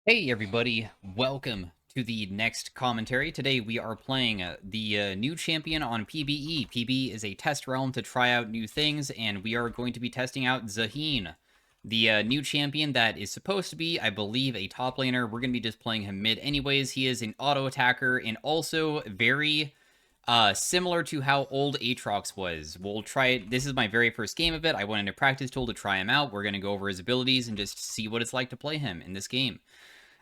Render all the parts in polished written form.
Hey everybody, welcome to the next commentary. Today we are playing the new champion on PBE. PBE is a test realm to try out new things, and we are going to be testing out ZAAHEN, the new champion that is supposed to be, I believe, a top laner. We're going to be just playing him mid anyways. He is an auto attacker and also very similar to how old Aatrox was. We'll try it. This is my very first game of it. I went into practice tool to try him out. We're going to go over his abilities and just see what it's like to play him in this game.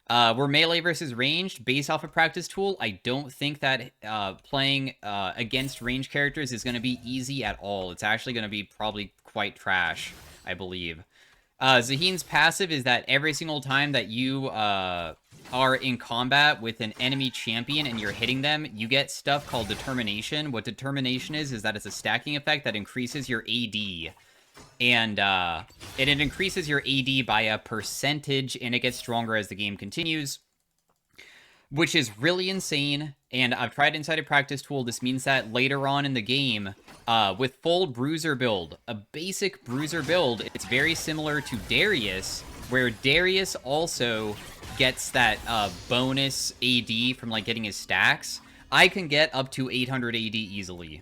We're melee versus ranged based off of practice tool. I don't think that playing against ranged characters is going to be easy at all. It's actually going to be probably quite trash, I believe. ZAAHEN's passive is that every single time that you are in combat with an enemy champion and you're hitting them, you get stuff called determination. What determination is that it's a stacking effect that increases your AD. And it increases your AD by a percentage, and it gets stronger as the game continues, which is really insane. And I've tried inside a practice tool. This means that later on in the game, with full bruiser build, a basic bruiser build, it's very similar to Darius, where Darius also gets that bonus AD from like getting his stacks. I can get up to 800 AD easily.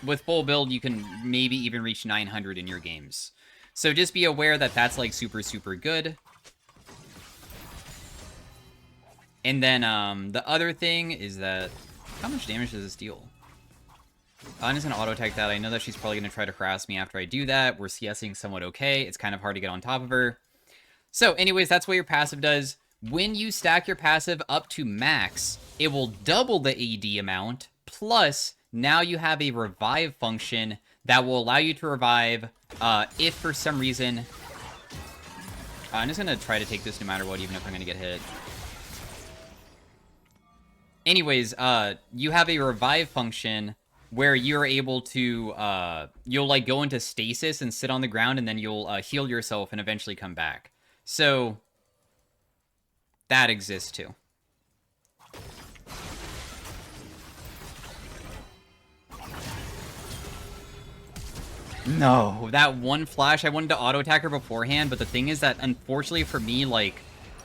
With full build, you can maybe even reach 900 in your games. So just be aware that that's like super, super good. And then the other thing is that, how much damage does this deal? I'm just going to auto-attack that. I know that she's probably going to try to harass me after I do that. We're CSing somewhat okay. It's kind of hard to get on top of her. So anyways, that's what your passive does. When you stack your passive up to max, it will double the AD amount, plus now you have a revive function that will allow you to revive if for some reason... I'm just going to try to take this no matter what, even if I'm going to get hit. Anyways, you have a revive function where you're able to... you'll like go into stasis and sit on the ground, and then you'll heal yourself and eventually come back. So that exists too. No, that one flash, I wanted to auto-attack her beforehand, but the thing is that, unfortunately for me, like,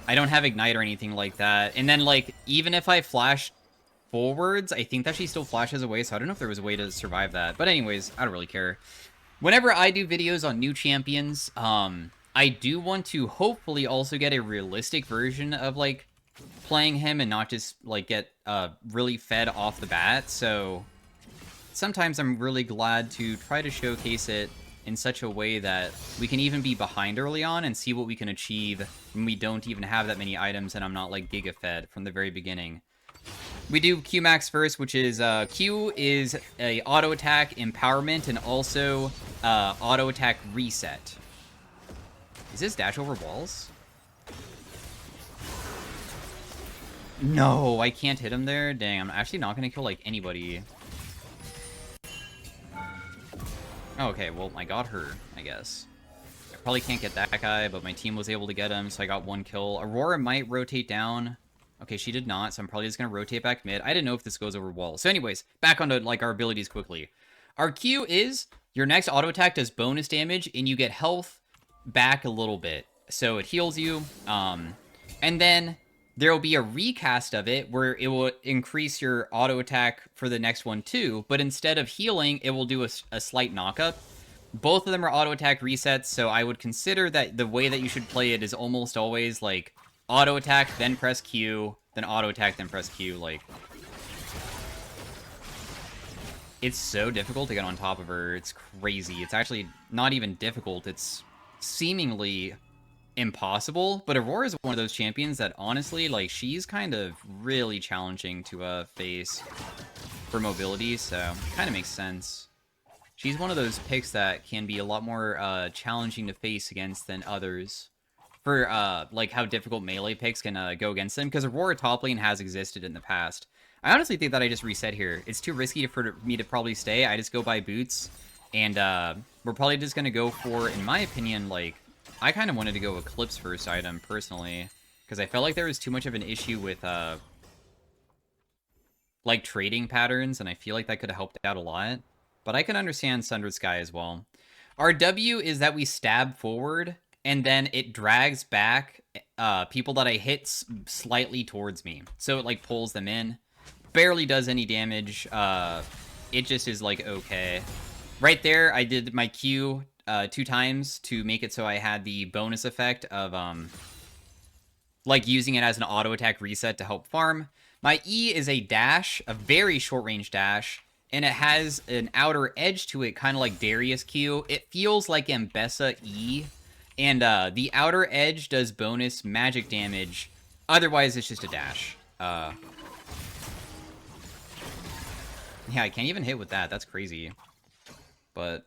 I don't have Ignite or anything like that. And then, like, even if I flash forwards, I think that she still flashes away, so I don't know if there was a way to survive that. But anyways, I don't really care. Whenever I do videos on new champions, I do want to hopefully also get a realistic version of, like, playing him and not just, like, get really fed off the bat, so... Sometimes I'm really glad to try to showcase it in such a way that we can even be behind early on and see what we can achieve when we don't even have that many items and I'm not like giga fed from the very beginning. We do Q max first, which is Q is a auto attack empowerment and also auto attack reset. Is this dash over walls? No, I can't hit him there. Dang, I'm actually not gonna kill like anybody. Okay, well, I got her, I guess. I probably can't get that guy, but my team was able to get him, so I got one kill. Aurora might rotate down. Okay, she did not, so I'm probably just going to rotate back mid. I didn't know if this goes over walls. So anyways, back onto, like, our abilities quickly. Our Q is, your next auto attack does bonus damage, and you get health back a little bit. So it heals you, and then... there will be a recast of it where it will increase your auto attack for the next one too, but instead of healing, it will do a slight knockup. Both of them are auto attack resets, so I would consider that the way that you should play it is almost always like auto attack, then press Q, then auto attack, then press Q. Like, it's so difficult to get on top of her. It's crazy. It's actually not even difficult. It's seemingly impossible, but Aurora is one of those champions that honestly, like, she's kind of really challenging to face for mobility, so it kind of makes sense. She's one of those picks that can be a lot more challenging to face against than others for like how difficult melee picks can go against them, because Aurora top lane has existed in the past. I honestly think that I just reset here. It's too risky for me to probably stay. I just go buy boots, and we're probably just gonna go for, in my opinion, like, I kind of wanted to go Eclipse first item, personally, because I felt like there was too much of an issue with, like, trading patterns, and I feel like that could have helped out a lot. But I can understand Sundered Sky as well. Our W is that we stab forward, and then it drags back people that I hit slightly towards me. So it, like, pulls them in. Barely does any damage. It just is, like, okay. Right there, I did my Q 2 times to make it so I had the bonus effect of, like, using it as an auto attack reset to help farm. My E is a dash, a very short range dash, and it has an outer edge to it, kind of like Darius Q. It feels like Mbessa E, and the outer edge does bonus magic damage. Otherwise, it's just a dash. Yeah, I can't even hit with that. That's crazy. But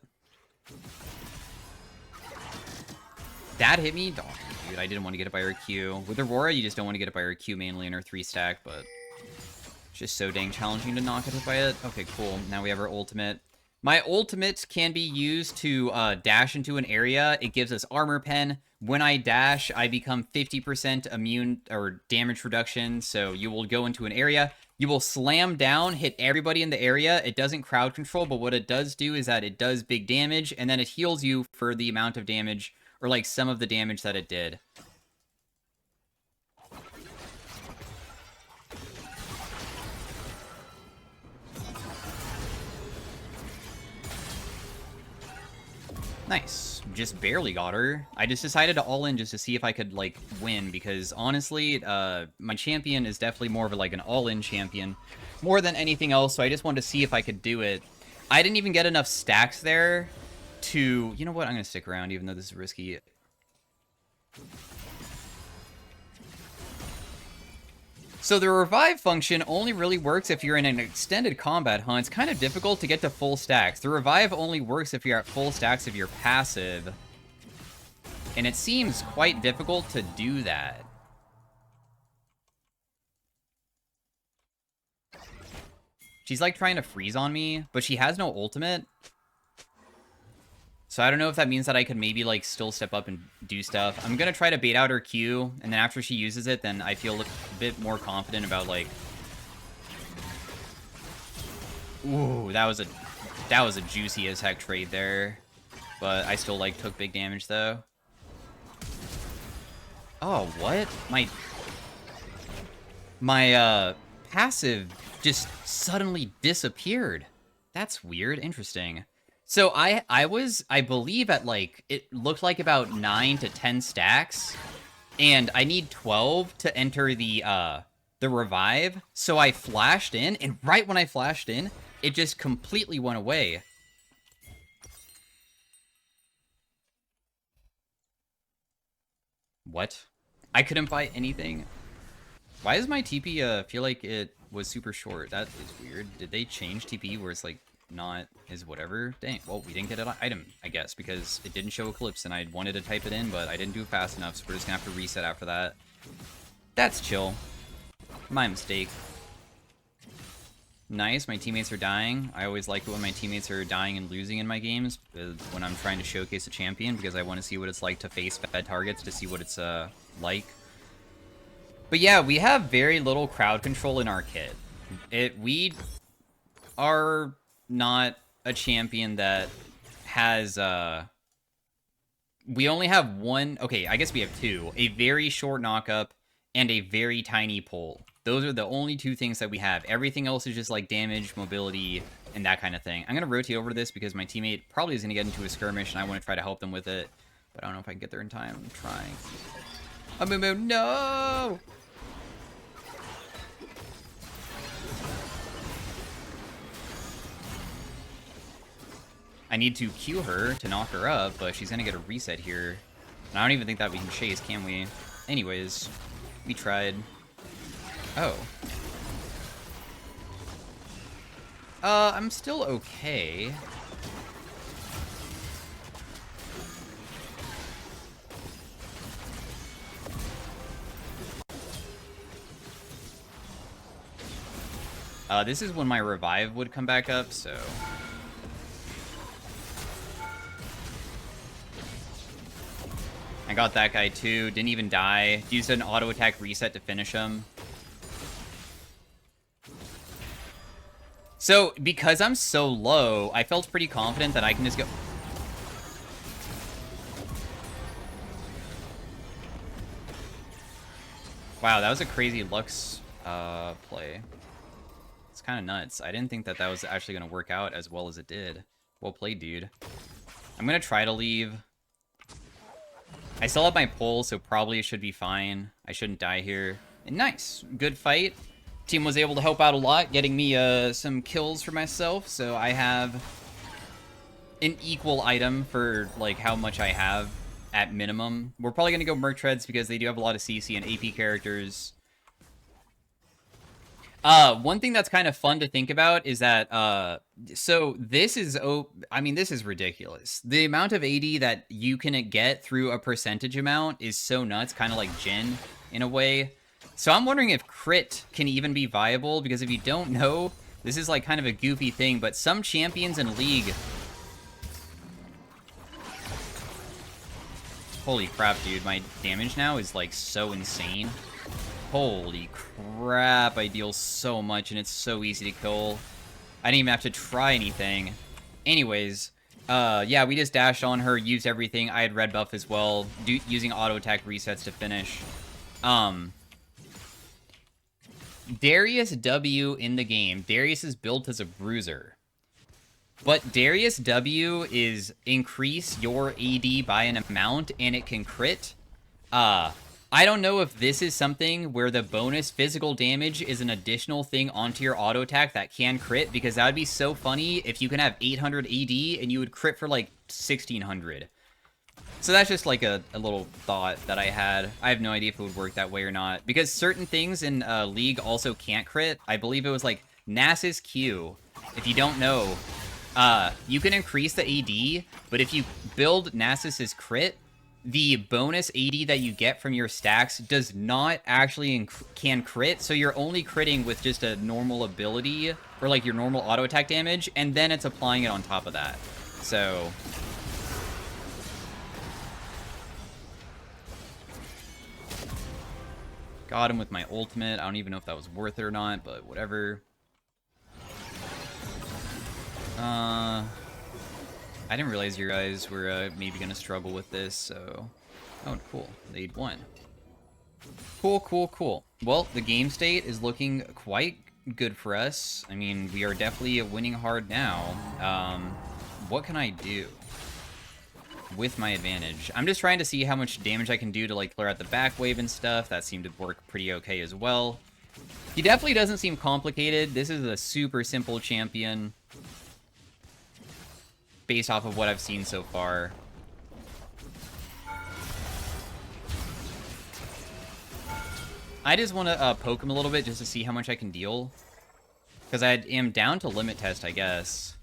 that hit me? Oh, dude, I didn't want to get it by her Q. With Aurora, you just don't want to get it by her Q mainly in her 3-stack, but it's just so dang challenging to not get hit by it. Okay, cool. Now we have our ultimate. My ultimate can be used to dash into an area. It gives us armor pen. When I dash, I become 50% immune or damage reduction. So you will go into an area. You will slam down, hit everybody in the area. It doesn't crowd control, but what it does do is that it does big damage, and then it heals you for the amount of damage, or like some of the damage that it did. Nice. Just barely got her. I just decided to all in just to see if I could, like, win, because honestly, my champion is definitely more of like an all-in champion, more than anything else, so I just wanted to see if I could do it. I didn't even get enough stacks there to... You know what? I'm going to stick around, even though this is risky. So the revive function only really works if you're in an extended combat, huh? It's kind of difficult to get to full stacks. The revive only works if you're at full stacks of your passive. And it seems quite difficult to do that. She's like trying to freeze on me, but she has no ultimate. So I don't know if that means that I could maybe, like, still step up and do stuff. I'm gonna try to bait out her Q, and then after she uses it, then I feel a bit more confident about, like... Ooh, that was a juicy as heck trade there. But I still, like, took big damage, though. Oh, what? My passive just suddenly disappeared. That's weird. Interesting. So I believe at, like, it looked like about 9 to 10 stacks, and I need 12 to enter the revive. So I flashed in, and right when I flashed in, it just completely went away. What? I couldn't buy anything? Why does my TP feel like it was super short? That is weird. Did they change TP where it's, like, not is whatever? Dang, well, we didn't get an item, I guess, because it didn't show Eclipse, and I wanted to type it in, but I didn't do it fast enough, so we're just gonna have to reset after that. That's chill. My mistake. Nice, my teammates are dying. I always like it when my teammates are dying and losing in my games, when I'm trying to showcase a champion, because I want to see what it's like to face fed targets, to see what it's like. But yeah, we have very little crowd control in our kit. We are not a champion that has, we only have one, okay, I guess we have two. A very short knockup and a very tiny pull. Those are the only two things that we have. Everything else is just like damage, mobility, and that kind of thing. I'm going to rotate over to this because my teammate probably is going to get into a skirmish, and I want to try to help them with it. But I don't know if I can get there in time. I'm trying. Amumu, no! I need to Q her to knock her up, but she's gonna get a reset here. And I don't even think that we can chase, can we? Anyways, we tried. Oh. I'm still okay. This is when my revive would come back up, so... I got that guy too, didn't even die. Used an auto attack reset to finish him. So, because I'm so low, I felt pretty confident that I can just go... Wow, that was a crazy Lux play. It's kind of nuts. I didn't think that that was actually going to work out as well as it did. Well played, dude. I'm going to try to leave. I still have my pull, so probably it should be fine. I shouldn't die here. And nice. Good fight. Team was able to help out a lot, getting me some kills for myself, so I have an equal item for like how much I have at minimum. We're probably going to go Merc Treads because they do have a lot of CC and AP characters. One thing that's kind of fun to think about is that, so this is, I mean, this is ridiculous. The amount of AD that you can get through a percentage amount is so nuts, kind of like Jhin in a way. So I'm wondering if crit can even be viable, because if you don't know, this is like kind of a goofy thing, but some champions in League... Holy crap, dude, my damage now is like so insane. Holy crap, I deal so much and it's so easy to kill. I didn't even have to try anything. Anyways, yeah, we just dashed on her, used everything. I had red buff as well, using auto attack resets to finish. Darius W in the game. Darius is built as a bruiser. But Darius W is increase your AD by an amount and it can crit. I don't know if this is something where the bonus physical damage is an additional thing onto your auto attack that can crit, because that would be so funny if you can have 800 AD and you would crit for like 1600. So that's just like a little thought that I had. I have no idea if it would work that way or not, because certain things in League also can't crit. I believe it was like Nasus Q. If you don't know, you can increase the AD, but if you build Nasus's crit, the bonus AD that you get from your stacks does not actually can crit, so you're only critting with just a normal ability, or like your normal auto attack damage, and then it's applying it on top of that. So... got him with my ultimate. I don't even know if that was worth it or not, but whatever. I didn't realize you guys were maybe going to struggle with this, so... Oh, cool. They'd won. Cool, cool, cool. Well, the game state is looking quite good for us. I mean, we are definitely winning hard now. What can I do with my advantage? I'm just trying to see how much damage I can do to, like, clear out the back wave and stuff. That seemed to work pretty okay as well. He definitely doesn't seem complicated. This is a super simple champion, based off of what I've seen so far. I just want to poke him a little bit just to see how much I can deal. Because I am down to limit test, I guess.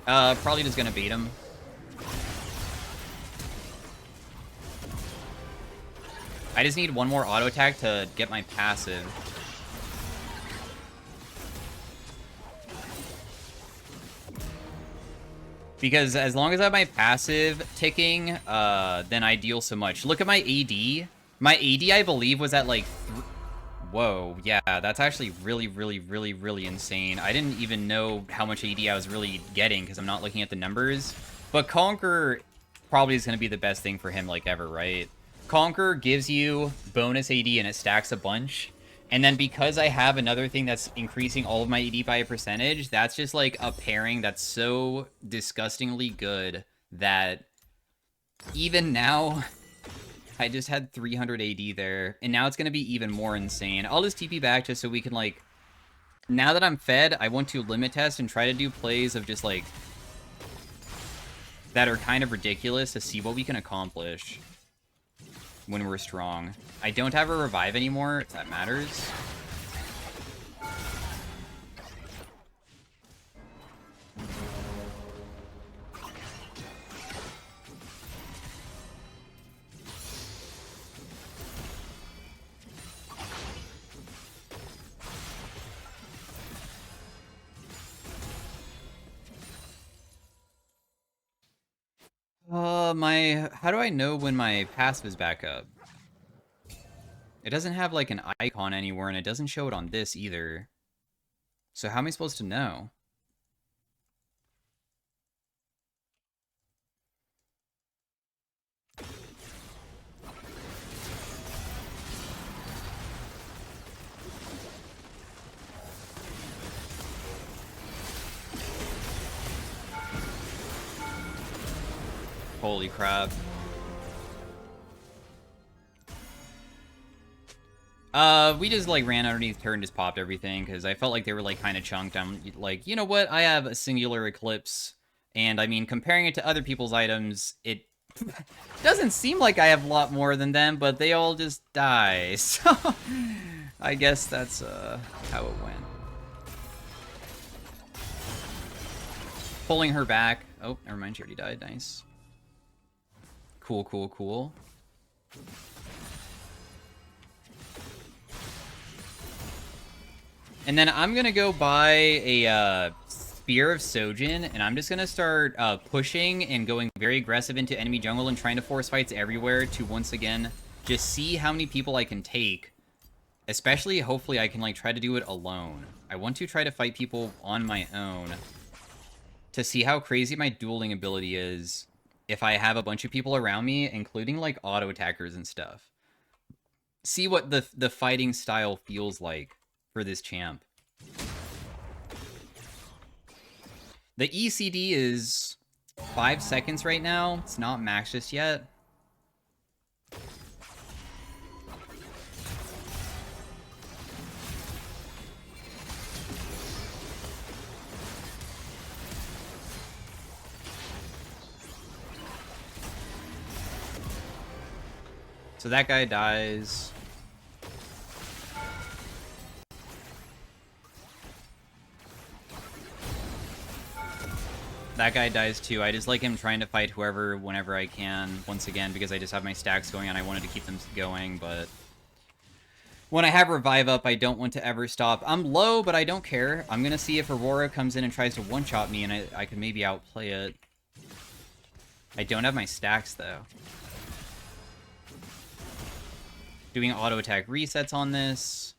Probably just gonna bait him. I just need one more auto attack to get my passive. Because as long as I have my passive ticking, then I deal so much. Look at my AD. My AD, I believe, was at like... Whoa, yeah, that's actually really, really, really, really insane. I didn't even know how much AD I was really getting because I'm not looking at the numbers. But Conquer probably is going to be the best thing for him, like, ever, right? Conquer gives you bonus AD and it stacks a bunch. And then because I have another thing that's increasing all of my AD by a percentage, that's just like a pairing that's so disgustingly good that even now, I just had 300 AD there. And now it's going to be even more insane. I'll just TP back just so we can like... Now that I'm fed, I want to limit test and try to do plays of just like... that are kind of ridiculous to see what we can accomplish when we're strong. I don't have a revive anymore, if that matters. How do I know when my passive is back up? It doesn't have like an icon anywhere, and it doesn't show it on this either. So how am I supposed to know? Holy crap. We just, like, ran underneath her and just popped everything, because I felt like they were, like, kind of chunked. I'm like, you know what? I have a singular Eclipse, and, I mean, comparing it to other people's items, it doesn't seem like I have a lot more than them, but they all just die, so I guess that's, how it went. Pulling her back. Oh, never mind, she already died. Nice. Cool, cool, cool. And then I'm gonna go buy a Spear of Sojin, and I'm just gonna start pushing and going very aggressive into enemy jungle and trying to force fights everywhere to once again just see how many people I can take. Especially, hopefully, I can like try to do it alone. I want to try to fight people on my own to see how crazy my dueling ability is if I have a bunch of people around me, including like auto attackers and stuff. See what the fighting style feels like for this champ. The ECD is 5 seconds right now. It's not maxed just yet. So that guy dies. That guy dies too. I just like him trying to fight whoever whenever I can, once again, because I just have my stacks going and I wanted to keep them going, but when I have Revive up, I don't want to ever stop. I'm low, but I don't care. I'm going to see if Aurora comes in and tries to one-shot me, and I can maybe outplay it. I don't have my stacks, though. Doing auto-attack resets on this.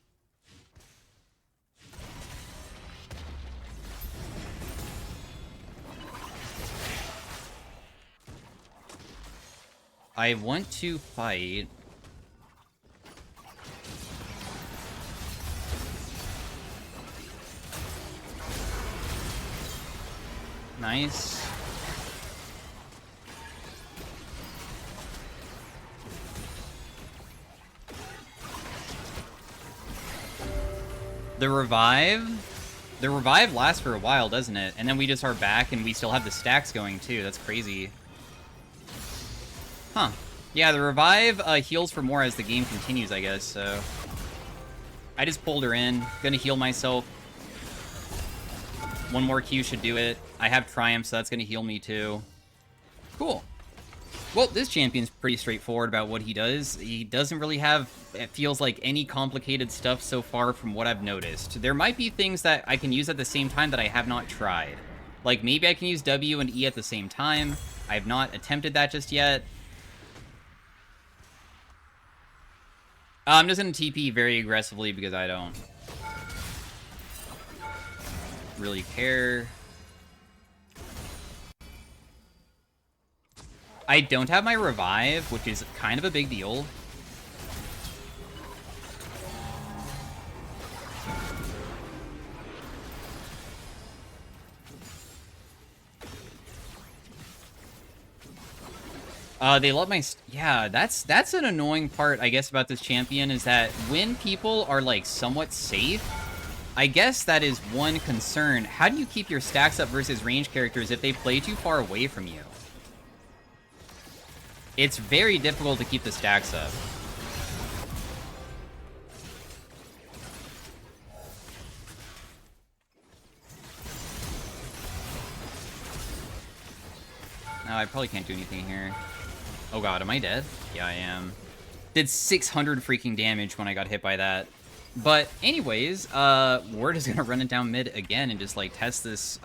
I want to fight. Nice. The revive lasts for a while, doesn't it? And then we just are back and we still have the stacks going too. That's crazy. Huh. Yeah, the revive heals for more as the game continues, I guess, so I just pulled her in. Gonna heal myself. One more Q should do it. I have Triumph, so that's gonna heal me too. Cool. Well, this champion's pretty straightforward about what he does. He doesn't really have, it feels like, any complicated stuff so far from what I've noticed. There might be things that I can use at the same time that I have not tried. Like, maybe I can use W and E at the same time. I have not attempted that just yet. I'm just going to TP very aggressively because I don't really care. I don't have my revive, which is kind of a big deal. They love my... Yeah, that's an annoying part, I guess, about this champion, is that when people are, like, somewhat safe, I guess that is one concern. How do you keep your stacks up versus range characters if they play too far away from you? It's very difficult to keep the stacks up. No, I probably can't do anything here. Oh god, am I dead? Yeah, I am. Did 600 freaking damage when I got hit by that. But anyways, we're just gonna run it down mid again and just like test this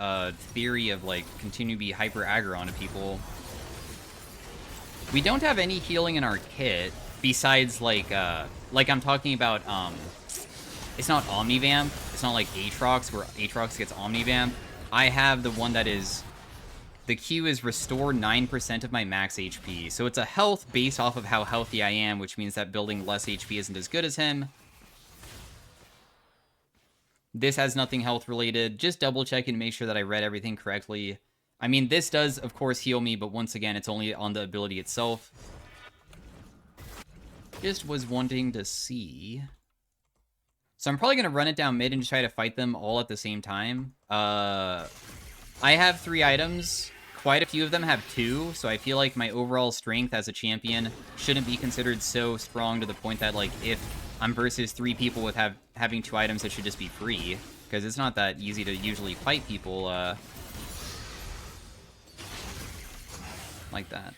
theory of like continue to be hyper aggro onto people. We don't have any healing in our kit besides like I'm talking about it's not Omnivamp. It's not like Aatrox where Aatrox gets Omnivamp. I have the one that is the Q is restore 9% of my max HP. So it's a health based off of how healthy I am, which means that building less HP isn't as good as him. This has nothing health related. Just double checking to make sure that I read everything correctly. I mean, this does, of course, heal me, but once again, it's only on the ability itself. Just was wanting to see. So I'm probably going to run it down mid and just try to fight them all at the same time. I have 3 items. Quite a few of them have 2, so I feel like my overall strength as a champion shouldn't be considered so strong to the point that, like, if I'm versus 3 people with having 2 items, it should just be free. Because it's not that easy to usually fight people like that.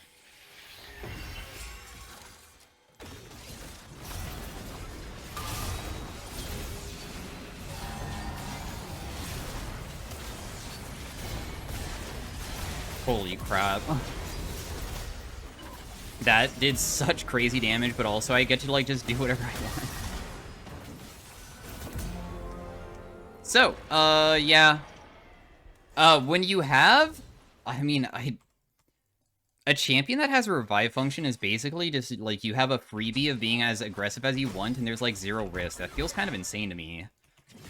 Holy crap. That did such crazy damage, but also I get to, like, just do whatever I want. So, yeah. When you have... I mean, a champion that has a revive function is basically just, like, you have a freebie of being as aggressive as you want, and there's, like, 0 risk. That feels kind of insane to me.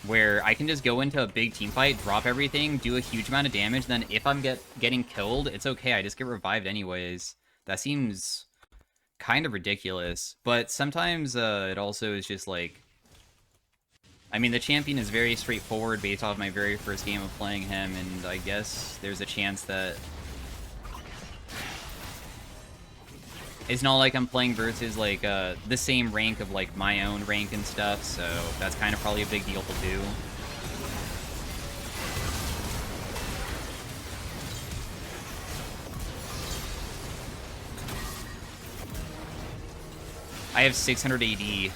Where I can just go into a big team fight, drop everything, do a huge amount of damage, then if I'm getting killed, it's okay, I just get revived anyways. That seems kind of ridiculous. But sometimes it also is just like... I mean, the champion is very straightforward based off my very first game of playing him, and I guess there's a chance that... It's not like I'm playing versus, like, the same rank of, like, my own rank and stuff, so that's kind of probably a big deal to do. I have 600 AD.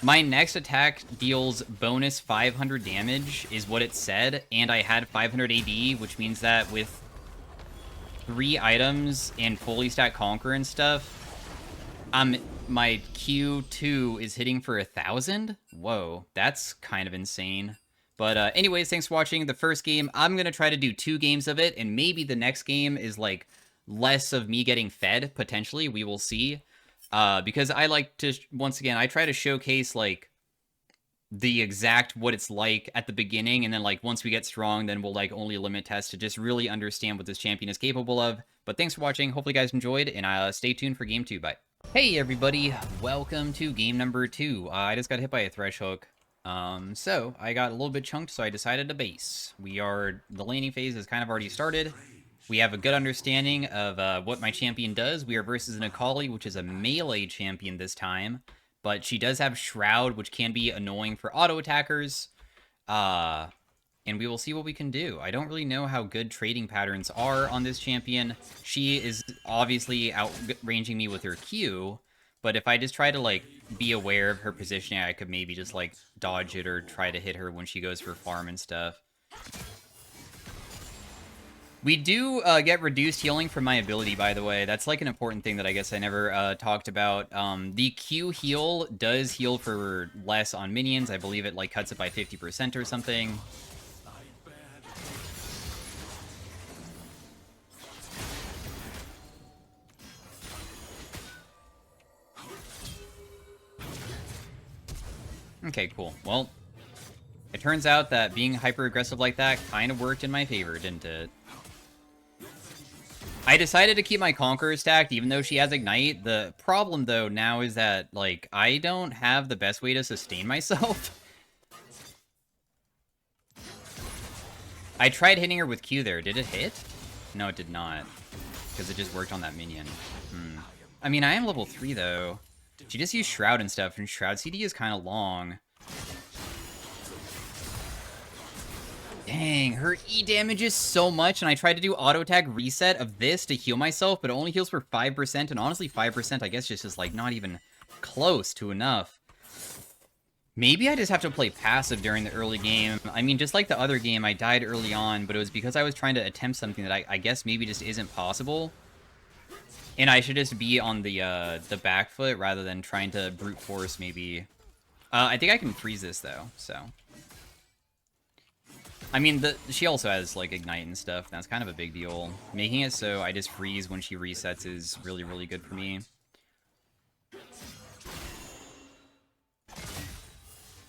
My next attack deals bonus 500 damage, is what it said, and I had 500 AD, which means that with 3 items and fully stacked Conquer and stuff, my Q2 is hitting for 1,000? Whoa, that's kind of insane. But anyways, thanks for watching the first game. I'm going to try to do 2 games of it, and maybe the next game is, like, less of me getting fed, potentially. We will see. Because I like to, once again, I try to showcase, like, the exact what it's like at the beginning, and then, like, once we get strong, then we'll, like, only limit test to just really understand what this champion is capable of. But thanks for watching. Hopefully you guys enjoyed, and stay tuned for game 2. Bye. Hey everybody, welcome to game number 2. I just got hit by a thresh hook. So I got a little bit chunked, so I decided to base. The laning phase has kind of already started. We have a good understanding of what my champion does. We are versus an Akali, which is a melee champion this time. But she does have Shroud, which can be annoying for auto attackers. And we will see what we can do. I don't really know how good trading patterns are on this champion. She is obviously outranging me with her Q. But if I just try to, like, be aware of her positioning, I could maybe just, like, dodge it or try to hit her when she goes for farm and stuff. We do get reduced healing from my ability, by the way. That's, like, an important thing that I guess I never talked about. The Q heal does heal for less on minions. I believe it, like, cuts it by 50% or something. Okay, cool. Well, it turns out that being hyper-aggressive like that kind of worked in my favor, didn't it? I decided to keep my Conqueror stacked, even though she has Ignite. The problem, though, now is that, like, I don't have the best way to sustain myself. I tried hitting her with Q there. Did it hit? No, it did not. Because it just worked on that minion. I mean, I am level 3, though. She just used Shroud and stuff, and Shroud CD is kind of long. Dang, her E damages so much, and I tried to do auto attack reset of this to heal myself, but it only heals for 5%, and honestly 5% I guess just is, like, not even close to enough. Maybe I just have to play passive during the early game. I mean, just like the other game, I died early on, but it was because I was trying to attempt something that I guess maybe just isn't possible. And I should just be on the back foot rather than trying to brute force, maybe. I think I can freeze this, though, so... I mean, she also has, like, Ignite and stuff. That's kind of a big deal. Making it so I just freeze when she resets is really, really good for me.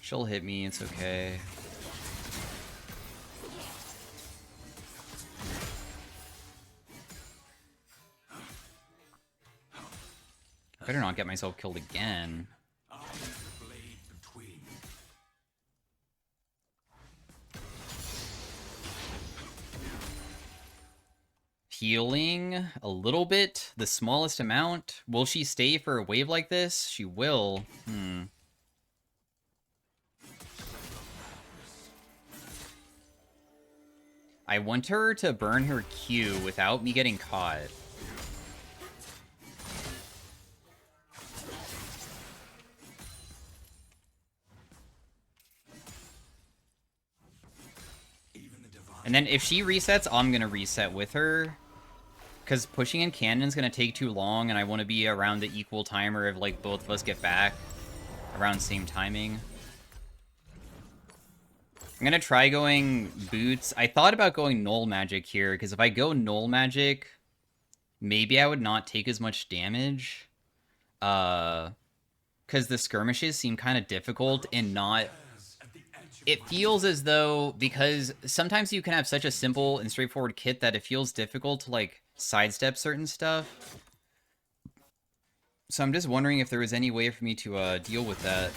She'll hit me, it's okay. Better not get myself killed again. Healing a little bit, the smallest amount. Will she stay for a wave like this? She will. I want her to burn her Q without me getting caught. And then if she resets, I'm going to reset with her. Because pushing in cannon is going to take too long, and I want to be around the equal timer if, like, both of us get back. Around same timing. I'm going to try going boots. I thought about going null magic here, because if I go null magic, maybe I would not take as much damage. Because the skirmishes seem kind of difficult and not... It feels as though, because sometimes you can have such a simple and straightforward kit that it feels difficult to, like, sidestep certain stuff. So I'm just wondering if there was any way for me to deal with that.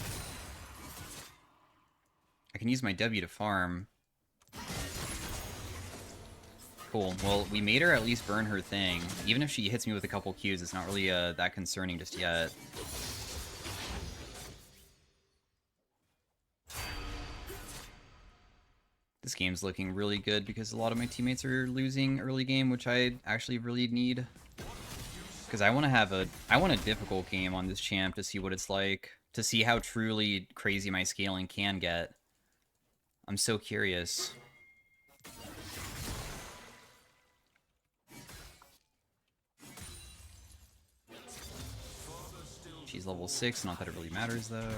I can use my W to farm. Cool. Well, we made her at least burn her thing. Even if she hits me with a couple Qs, it's not really that concerning just yet. This game's looking really good because a lot of my teammates are losing early game, which I actually really need. Because I want a difficult game on this champ to see what it's like. To see how truly crazy my scaling can get. I'm so curious. She's level 6, not that it really matters though.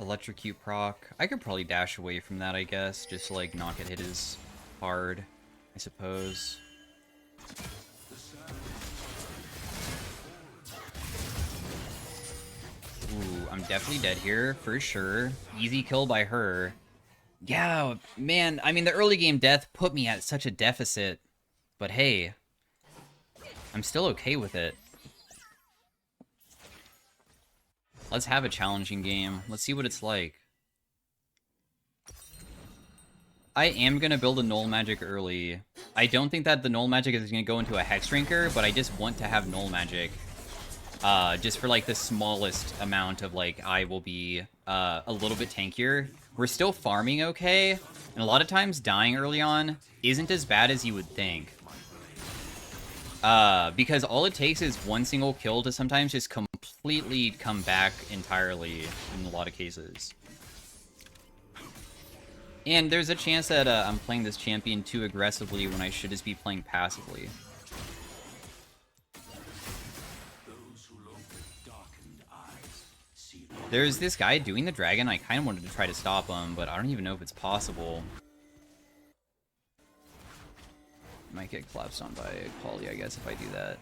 Electrocute proc. I could probably dash away from that, I guess, just to, like, not get hit as hard, I suppose. Ooh, I'm definitely dead here, for sure. Easy kill by her. Yeah, man, I mean, the early game death put me at such a deficit. But hey, I'm still okay with it. Let's have a challenging game. Let's see what it's like. I am going to build a null magic early. I don't think that the null magic is going to go into a hex drinker, but I just want to have null magic. Just for, like, the smallest amount of, like, I will be a little bit tankier. We're still farming okay, and a lot of times dying early on isn't as bad as you would think. Because all it takes is one single kill to sometimes just completely come back entirely in a lot of cases. And there's a chance that I'm playing this champion too aggressively when I should just be playing passively. There's this guy doing the dragon. I kind of wanted to try to stop him, but I don't even know if it's possible. Might get collapsed on by Polly, I guess, if I do that.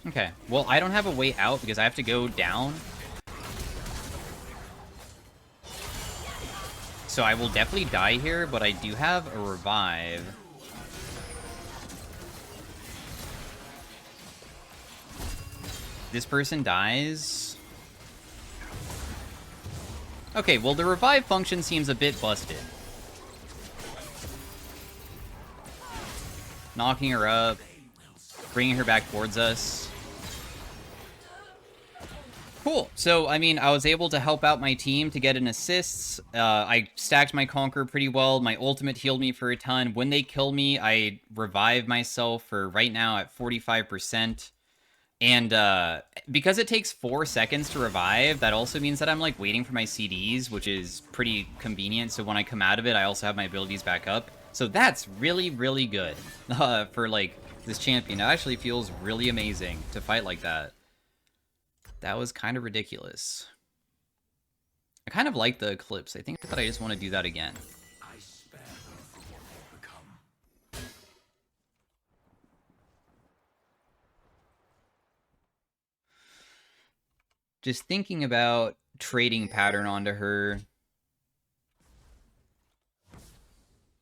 Okay, well, I don't have a way out because I have to go down. So I will definitely die here, but I do have a revive. This person dies. Okay, well, the revive function seems a bit busted. Knocking her up, bringing her back towards us. Cool. So, I mean, I was able to help out my team to get an assist. I stacked my Conqueror pretty well. My ultimate healed me for a ton. When they kill me, I revive myself for right now at 45%. And because it takes 4 seconds to revive, that also means that I'm, like, waiting for my CDs, which is pretty convenient. So when I come out of it, I also have my abilities back up. So that's really, really good for, like, this champion. It actually feels really amazing to fight like that. That was kind of ridiculous. I kind of like the Eclipse. I think that I just want to do that again. Just thinking about trading pattern onto her.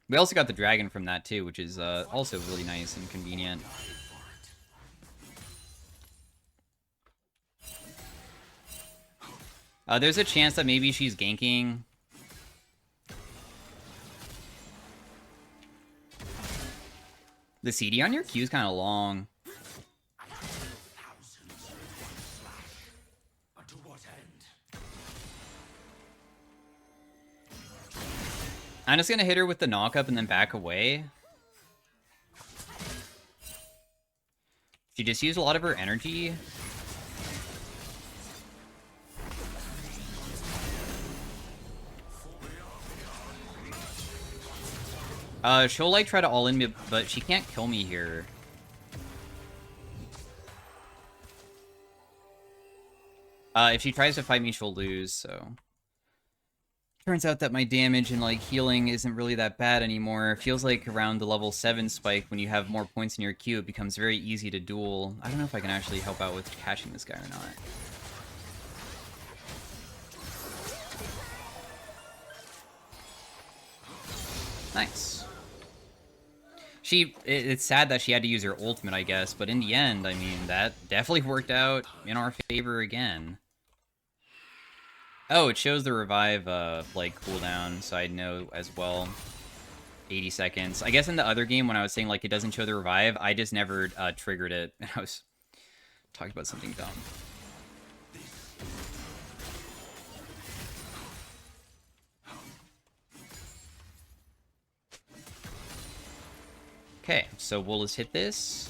We also got the dragon from that too, which is also really nice and convenient. There's a chance that maybe she's ganking. The CD on your Q is kind of long. I'm just going to hit her with the knock-up and then back away. She just used a lot of her energy. She'll, like, try to all-in me, but she can't kill me here. If she tries to fight me, she'll lose, so... Turns out that my damage and, like, healing isn't really that bad anymore. It feels like around the level 7 spike, when you have more points in your queue, it becomes very easy to duel. I don't know if I can actually help out with catching this guy or not. Nice. It's sad that she had to use her ultimate, I guess, but in the end, I mean, that definitely worked out in our favor again. Oh, it shows the revive, like, cooldown, so I know as well. 80 seconds. I guess in the other game, when I was saying, like, it doesn't show the revive, I just never triggered it. I was talking about something dumb. Okay, so we'll just hit this.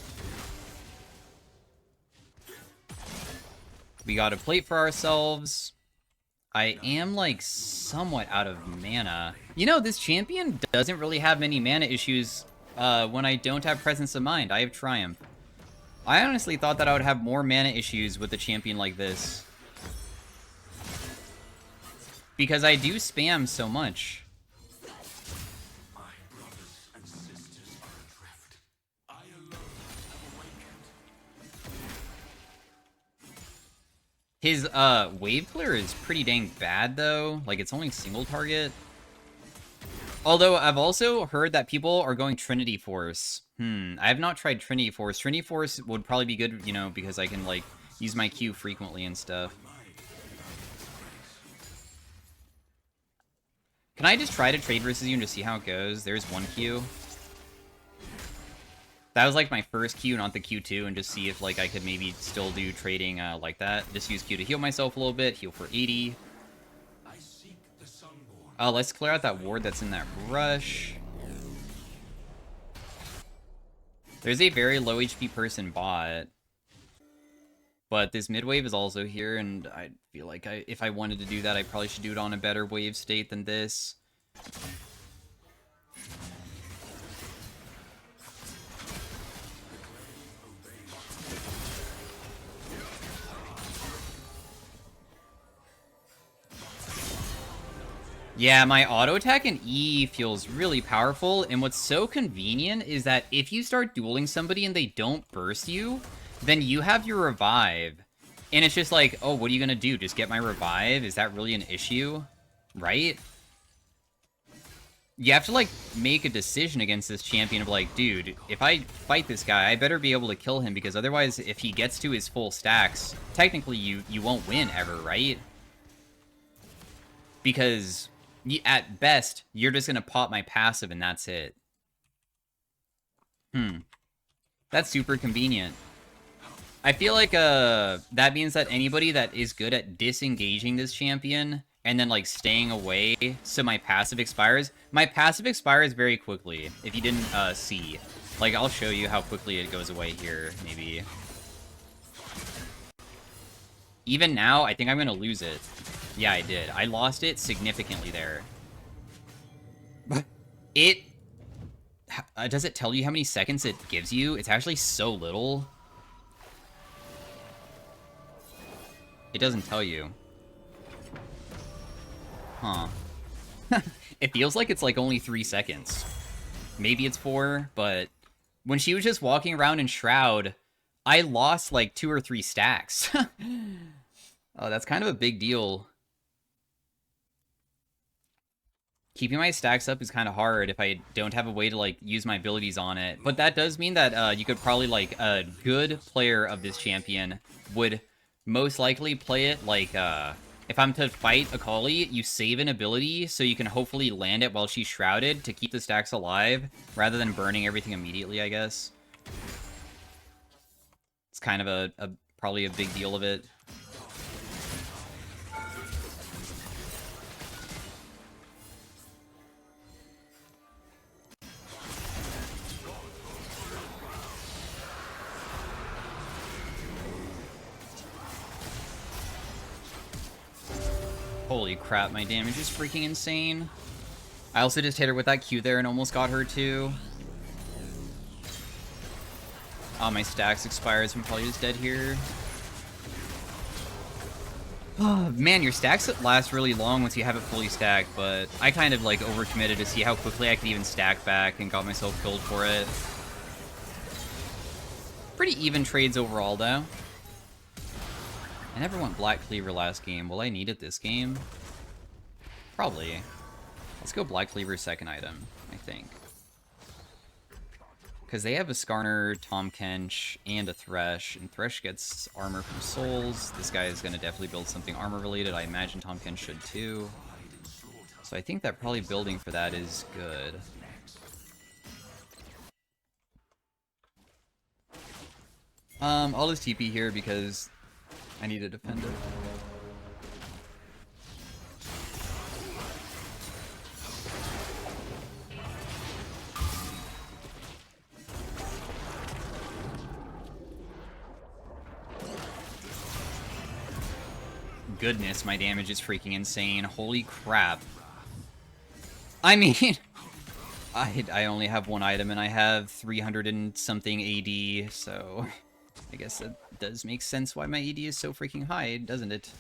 We got a plate for ourselves. I am, like, somewhat out of mana. You know, this champion doesn't really have many mana issues when I don't have Presence of Mind. I have Triumph. I honestly thought that I would have more mana issues with a champion like this. Because I do spam so much. His wave clear is pretty dang bad though. Like, it's only single target. Although I've also heard that people are going Trinity Force. I have not tried Trinity Force. Trinity Force would probably be good, you know, because I can, like, use my Q frequently and stuff. Can I just try to trade versus you and just see how it goes? There's one Q. That was, like, my first Q, not the Q2, and just see if, like, I could maybe still do trading like that. Just use Q to heal myself a little bit, heal for 80. Let's clear out that ward that's in that rush. There's a very low HP person bot. But this mid wave is also here, and I feel like if I wanted to do that, I probably should do it on a better wave state than this. Yeah, my auto attack in E feels really powerful, and what's so convenient is that if you start dueling somebody and they don't burst you, then you have your revive. And it's just like, oh, what are you gonna do? Just get my revive? Is that really an issue? Right? You have to, like, make a decision against this champion of, like, dude, if I fight this guy, I better be able to kill him, because otherwise, if he gets to his full stacks, technically you won't win ever, right? Because... at best, you're just gonna pop my passive and that's it. That's super convenient. I feel like that means that anybody that is good at disengaging this champion and then, like, staying away so my passive expires. My passive expires very quickly, if you didn't see. Like, I'll show you how quickly it goes away here, maybe. Even now, I think I'm gonna lose it. Yeah, I did. I lost it significantly there. But it... does it tell you how many seconds it gives you? It's actually so little. It doesn't tell you. Huh. It feels like it's, like, only 3 seconds. Maybe it's 4, but... when she was just walking around in Shroud, I lost, like, 2 or 3 stacks. Oh, that's kind of a big deal. Keeping my stacks up is kind of hard if I don't have a way to, like, use my abilities on it. But that does mean that you could probably, like, a good player of this champion would most likely play it like, if I'm to fight Akali, you save an ability so you can hopefully land it while she's shrouded to keep the stacks alive, rather than burning everything immediately, I guess. It's kind of probably a big deal of it. Holy crap, my damage is freaking insane. I also just hit her with that Q there and almost got her too. Oh, my stacks expired, so I'm probably just dead here. Oh, man, your stacks last really long once you have it fully stacked, but I kind of, like, overcommitted to see how quickly I could even stack back and got myself killed for it. Pretty even trades overall, though. I never went Black Cleaver last game. Will I need it this game? Probably. Let's go Black Cleaver second item, I think. Because they have a Skarner, Tahm Kench, and a Thresh, and Thresh gets armor from souls. This guy is going to definitely build something armor-related. I imagine Tahm Kench should too. So I think that probably building for that is good. I'll just TP here because I need to defend it. Goodness, my damage is freaking insane. Holy crap. I mean, I only have one item and I have 300 and something AD, so I guess it does make sense why my AD is so freaking high, doesn't it?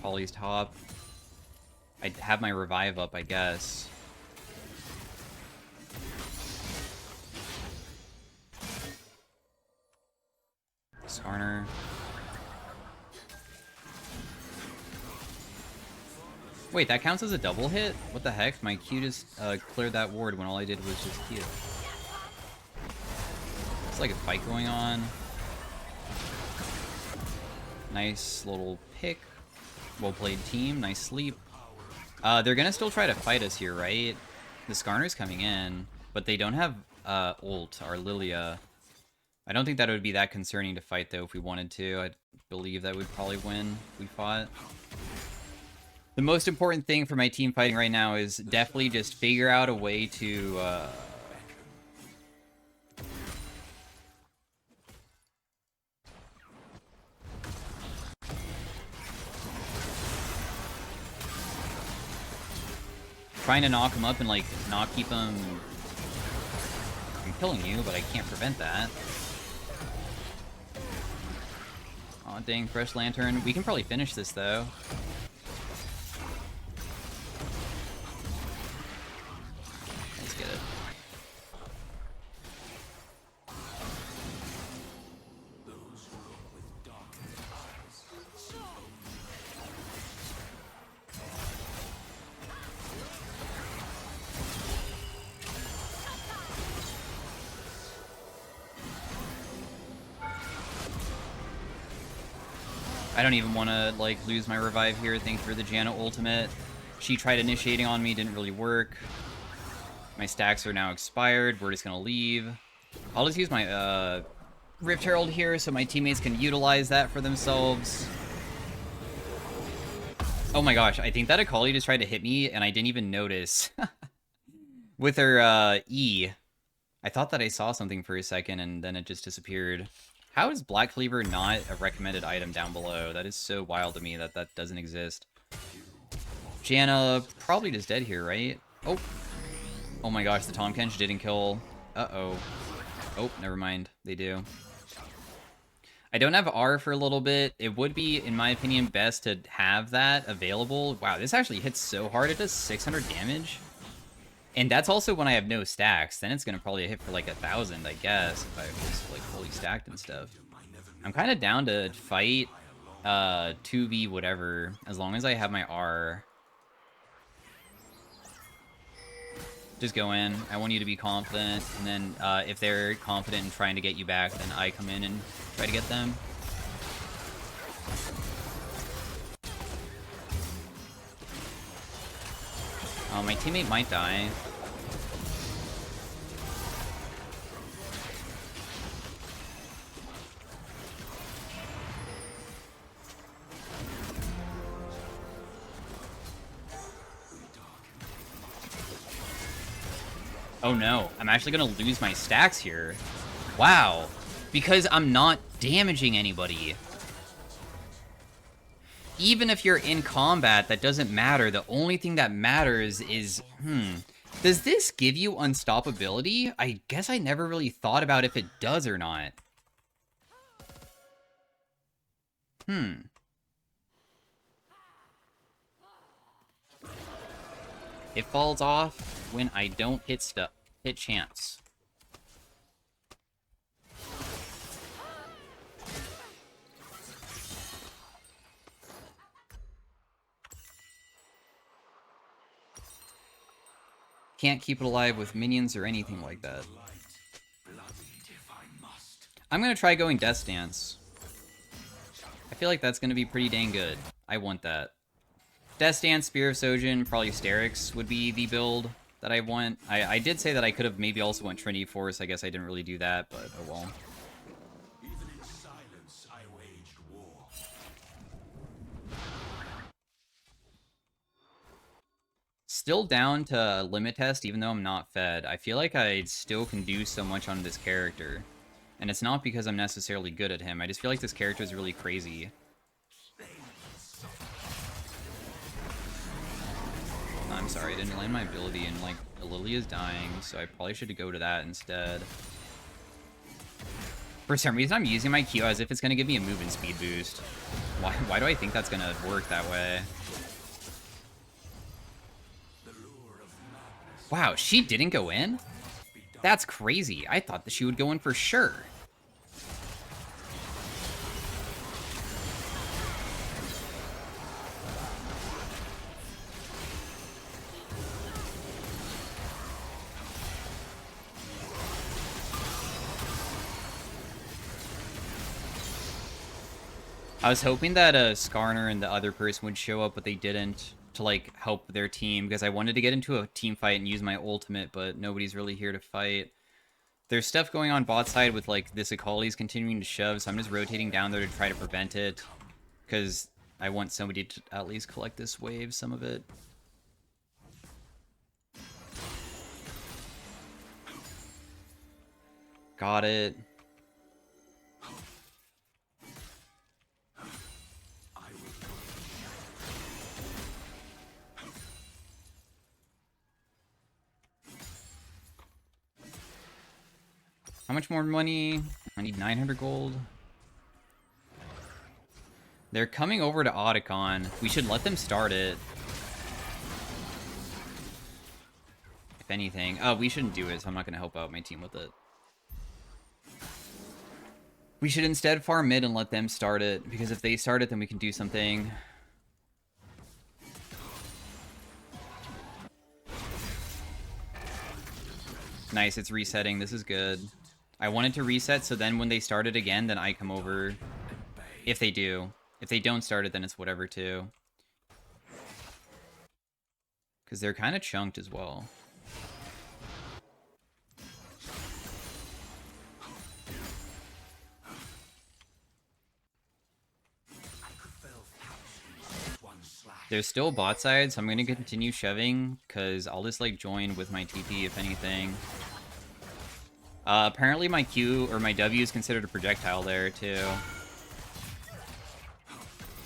Holly's top. I'd have my revive up, I guess. Skarner. Wait, that counts as a double hit? What the heck? My Q just cleared that ward when all I did was just Q. It's like a fight going on. Nice little pick. Well played team. Nice sleep. They're gonna still try to fight us here, right? The Skarner's coming in, but they don't have ult, or Lilia. I don't think that would be that concerning to fight, though, if we wanted to. I believe that we'd probably win if we fought. The most important thing for my team fighting right now is definitely just figure out a way to... trying to knock him up and, like, not keep him from killing you, but I can't prevent that. Aw, dang, Fresh Lantern. We can probably finish this, though. Let's get it. I don't even want to, like, lose my revive here. Thanks for the Janna ultimate. She tried initiating on me, didn't really work. My stacks are now expired. We're just going to leave. I'll just use my Rift Herald here so my teammates can utilize that for themselves. Oh my gosh, I think that Akali just tried to hit me, and I didn't even notice. With her E. I thought that I saw something for a second, and then it just disappeared. How is Black Cleaver not a recommended item down below? That is so wild to me that that doesn't exist. Janna probably just dead here, right? Oh. Oh my gosh, the Tahm Kench didn't kill. Uh-oh. Oh, never mind. They do. I don't have R for a little bit. It would be, in my opinion, best to have that available. Wow, this actually hits so hard. It does 600 damage. And that's also when I have no stacks. Then it's gonna probably hit for like 1,000, I guess, if I was like fully stacked and stuff. I'm kind of down to fight 2v whatever, as long as I have my R. Just go in. I want you to be confident, and then if they're confident in trying to get you back, then I come in and try to get them. Oh, my teammate might die. Oh no, I'm actually gonna lose my stacks here. Wow, because I'm not damaging anybody. Even if you're in combat, that doesn't matter. The only thing that matters is, does this give you unstoppability? I guess I never really thought about if it does or not. It falls off when I don't hit chance. Can't keep it alive with minions or anything like that. I'm gonna try going Death Stance. I feel like that's gonna be pretty dang good. I want that. Death Stance, Spear of Sojin, probably Sterix would be the build that I want. I did say that I could have maybe also went Trinity Force. I guess I didn't really do that, but oh well. Even in silence, I waged war. Still down to limit test, even though I'm not fed. I feel like I still can do so much on this character. And it's not because I'm necessarily good at him. I just feel like this character is really crazy. I'm sorry, I didn't land my ability, and like Lily is dying, so I probably should go to that instead. For some reason, I'm using my Q as if it's gonna give me a movement speed boost. Why do I think that's gonna work that way? Wow, she didn't go in? That's crazy. I thought that she would go in for sure. I was hoping that Skarner and the other person would show up, but they didn't, to like help their team, because I wanted to get into a team fight and use my ultimate, but nobody's really here to fight. There's stuff going on bot side with like this Akali's continuing to shove, so I'm just rotating down there to try to prevent it, because I want somebody to at least collect this wave, some of it. Got it. How much more money? I need 900 gold. They're coming over to Otacon. We should let them start it. If anything. Oh, we shouldn't do it, so I'm not going to help out my team with it. We should instead farm mid and let them start it, because if they start it, then we can do something. Nice, it's resetting. This is good. I wanted to reset, so then when they start it again, then I come over. If they do. If they don't start it, then it's whatever, too. Because they're kind of chunked as well. There's still bot side, so I'm going to continue shoving, because I'll just, like, join with my TP, if anything. Apparently my Q, or my W, is considered a projectile there, too.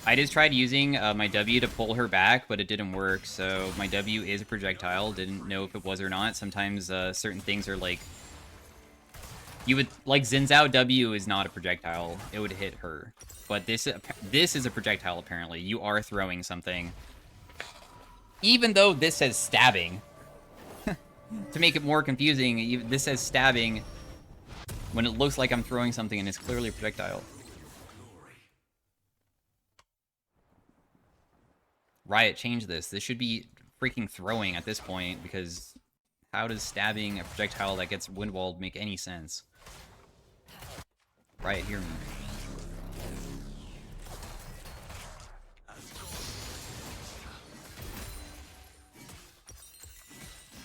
I just tried using my W to pull her back, but it didn't work, so my W is a projectile. Didn't know if it was or not. Sometimes certain things are, like... You would... Like, Xin Zhao W is not a projectile. It would hit her. But this is a projectile, apparently. You are throwing something. Even though this says stabbing. To make it more confusing, this says stabbing when it looks like I'm throwing something and it's clearly a projectile. Riot, change this. This should be freaking throwing at this point, because how does stabbing a projectile that gets windwalled make any sense? Riot, hear me.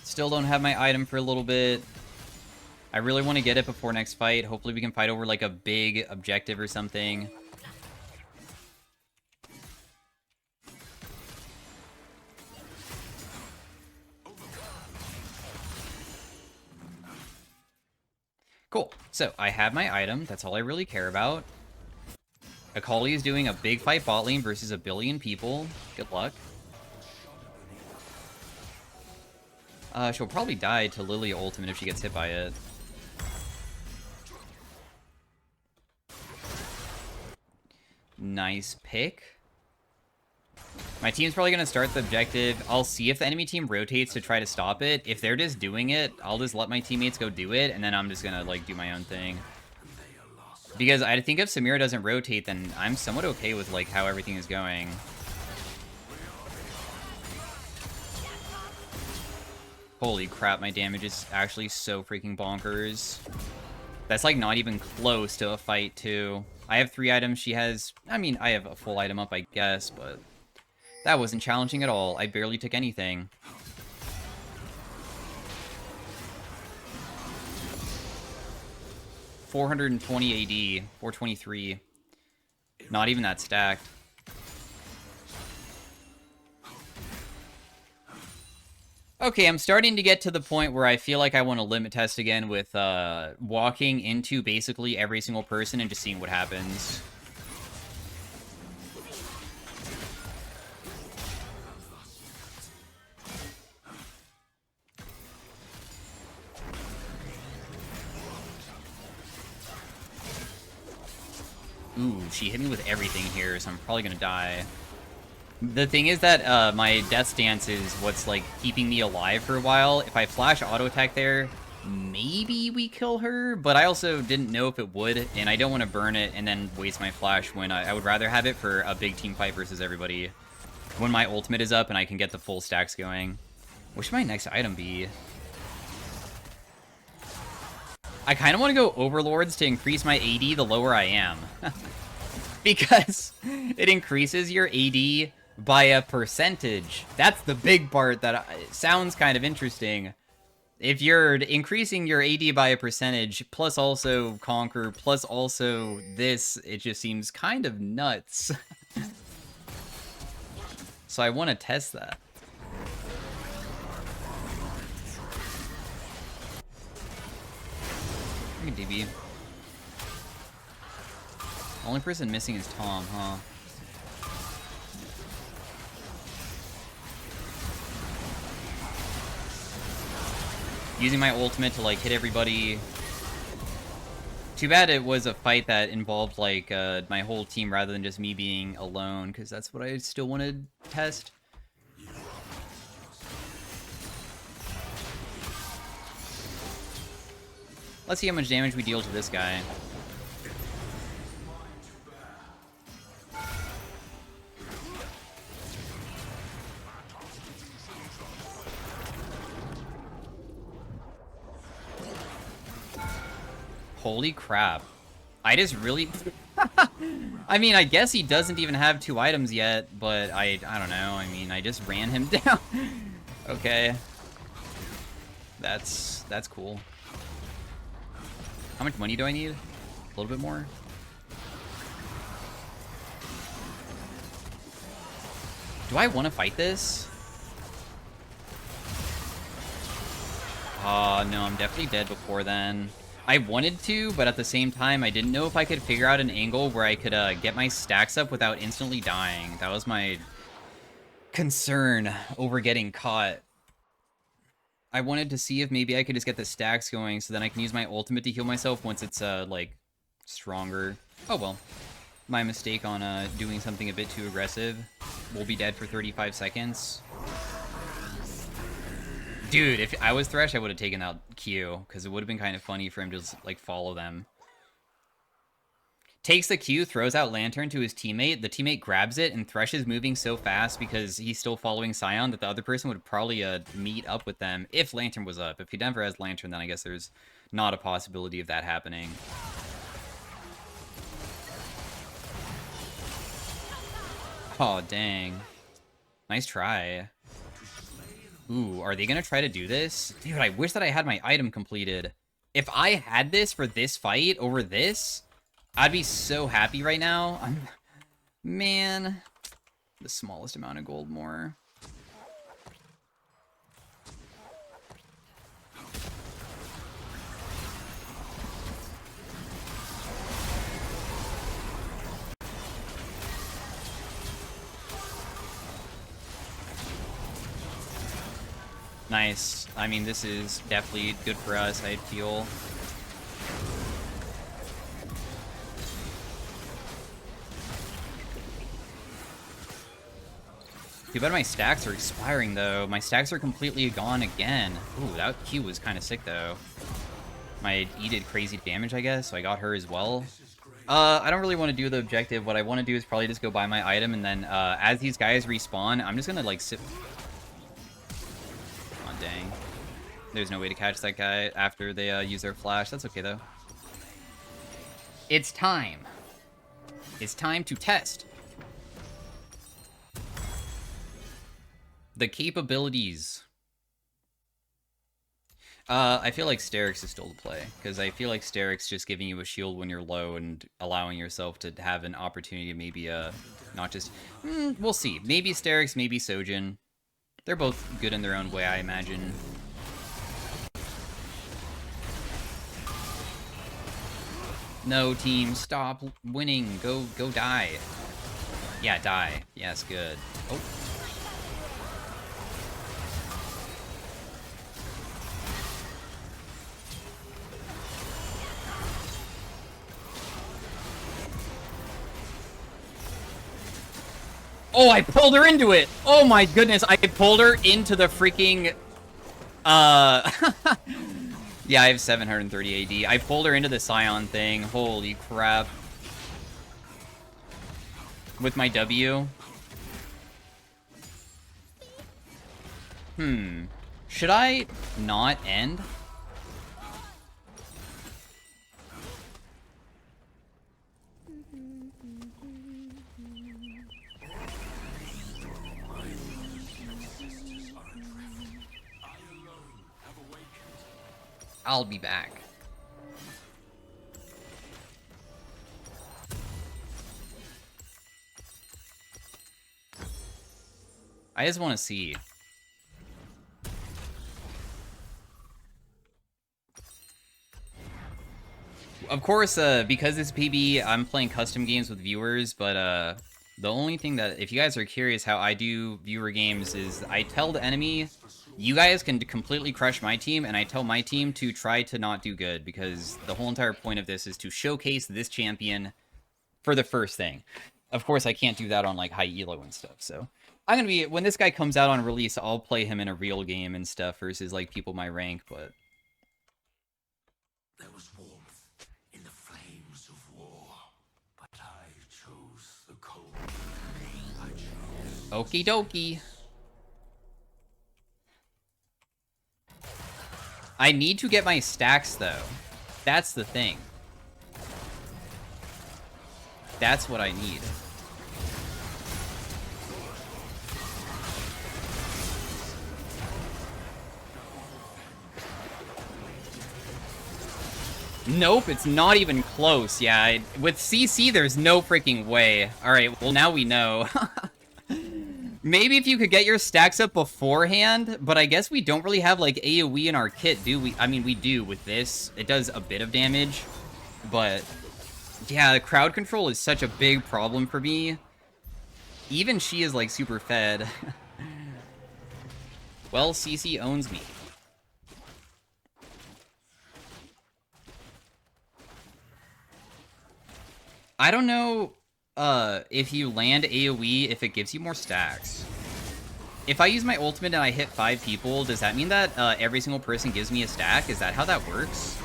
Still don't have my item for a little bit. I really want to get it before next fight. Hopefully we can fight over like a big objective or something. Cool. So I have my item. That's all I really care about. Akali is doing a big fight bot lane versus a billion people. Good luck. She'll probably die to Lily ultimate if she gets hit by it. Nice pick. My team's probably going to start the objective. I'll see if the enemy team rotates to try to stop it. If they're just doing it, I'll just let my teammates go do it, and then I'm just going to, like, do my own thing. Because I think if Samira doesn't rotate, then I'm somewhat okay with, like, how everything is going. Holy crap, my damage is actually so freaking bonkers. That's, like, not even close to a fight, too. I have 3 items. She has... I mean, I have a full item up, I guess, but... that wasn't challenging at all. I barely took anything. $420 AD. 423. Not even that stacked. Okay, I'm starting to get to the point where I feel like I want to limit test again with walking into basically every single person and just seeing what happens. Ooh, she hit me with everything here, so I'm probably gonna die. The thing is that my death stance is what's, like, keeping me alive for a while. If I flash auto attack there, maybe we kill her, but I also didn't know if it would, and I don't want to burn it and then waste my flash when I would rather have it for a big team fight versus everybody. When my ultimate is up and I can get the full stacks going. What should my next item be? I kind of want to go Overlords to increase my AD the lower I am. Because it increases your AD by a percentage. That's the big part that sounds kind of interesting. If you're increasing your AD by a percentage, plus also Conquer, plus also this, it just seems kind of nuts. So I want to test that. DB. Only person missing is Tom, huh? Using my ultimate to, like, hit everybody. Too bad it was a fight that involved, like, my whole team rather than just me being alone, because that's what I still want to test. Let's see how much damage we deal to this guy. Holy crap. I just really... I mean, I guess he doesn't even have 2 items yet, but I don't know. I mean, I just ran him down. Okay. That's cool. How much money do I need? A little bit more? Do I want to fight this? Oh, no, I'm definitely dead before then. I wanted to, but at the same time, I didn't know if I could figure out an angle where I could get my stacks up without instantly dying. That was my concern over getting caught. I wanted to see if maybe I could just get the stacks going so then I can use my ultimate to heal myself once it's, like, stronger. Oh, well. My mistake on doing something a bit too aggressive. We'll be dead for 35 seconds. Dude, if I was Thresh, I would have taken out Q, because it would have been kind of funny for him to just, like, follow them. Takes the Q, throws out Lantern to his teammate. The teammate grabs it, and Thresh is moving so fast because he's still following Sion that the other person would probably meet up with them if Lantern was up. If he never has Lantern, then I guess there's not a possibility of that happening. Oh, dang. Nice try. Ooh, are they gonna try to do this? Dude, I wish that I had my item completed. If I had this for this fight over this, I'd be so happy right now. Man, the smallest amount of gold more. Nice. I mean, this is definitely good for us, I feel. Too bad my stacks are expiring, though. My stacks are completely gone again. Ooh, that Q was kind of sick, though. My E did crazy damage, I guess, so I got her as well. I don't really want to do the objective. What I want to do is probably just go buy my item, and then as these guys respawn, I'm just going to, like, sit... Oh, dang. There's no way to catch that guy after they use their flash. That's okay, though. It's time. It's time to test the capabilities. I feel like Sterix is still the play, because I feel like Sterix just giving you a shield when you're low and allowing yourself to have an opportunity to maybe, not just... we'll see. Maybe Sterix, maybe Sojin. They're both good in their own way, I imagine. No, team, stop winning. Go die. Yeah, die. Yes, good. Oh. Oh, I pulled her into it! Oh my goodness, I pulled her into the freaking... Yeah, I have 730 AD. I pulled her into the Sion thing. Holy crap. With my W. Should I not end? I'll be back. I just want to see. Of course, because it's PB, I'm playing custom games with viewers, but the only thing that, if you guys are curious how I do viewer games, is I tell the enemy, you guys can completely crush my team, and I tell my team to try to not do good, because the whole entire point of this is to showcase this champion for the first thing. Of course, I can't do that on, like, high elo and stuff, so... I'm gonna be... When this guy comes out on release, I'll play him in a real game and stuff versus, like, people my rank, but... There was warmth in the flames of war, but I chose the cold. I chose... Okie dokie. I need to get my stacks, though. That's the thing. That's what I need. Nope, it's not even close. Yeah, with CC, there's no freaking way. Alright, well, now we know. Maybe if you could get your stacks up beforehand, but I guess we don't really have, like, AoE in our kit, do we? I mean, we do with this. It does a bit of damage, but... Yeah, the crowd control is such a big problem for me. Even she is, like, super fed. Well, CC owns me. I don't know if you land AoE, if it gives you more stacks. If I use my ultimate and I hit 5 people, does that mean that every single person gives me a stack? Is that how that works?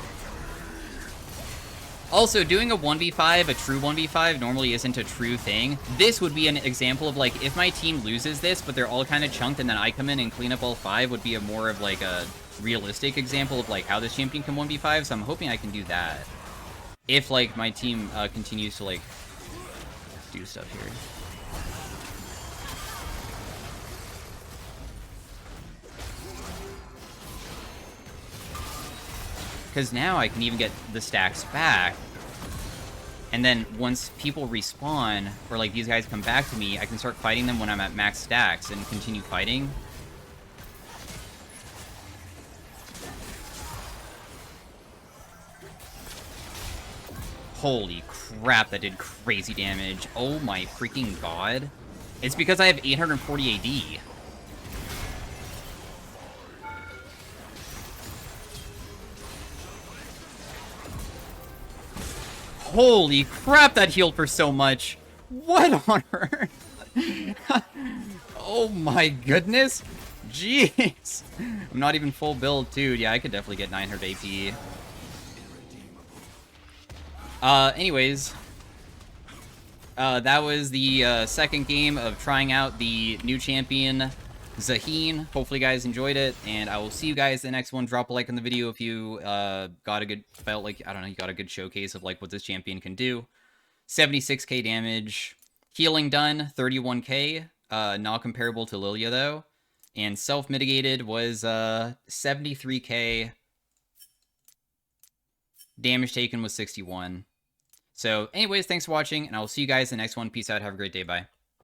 Also, doing a 1v5, a true 1v5, normally isn't a true thing. This would be an example of, like, if my team loses this, but they're all kind of chunked, and then I come in and clean up all 5, would be a more of, like, a realistic example of, like, how this champion can 1v5, so I'm hoping I can do that. If, like, my team continues to, like, do stuff here. Because now I can even get the stacks back. And then once people respawn, or like these guys come back to me, I can start fighting them when I'm at max stacks and continue fighting. Holy crap, that did crazy damage. Oh my freaking god. It's because I have 840 AD. Holy crap, that healed for so much. What on earth? Oh my goodness. Jeez. I'm not even full build, dude. Yeah, I could definitely get 900 AP. Anyways. That was the second game of trying out the new champion, ZAAHEN. Hopefully you guys enjoyed it, and I will see you guys in the next one. Drop a like on the video if you felt like, I don't know, you got a good showcase of like what this champion can do. 76k damage, healing done, 31k, not comparable to Lilia though, and self-mitigated was 73k, damage taken was 61. So anyways, thanks for watching, and I will see you guys in the next one. Peace out, have a great day, bye.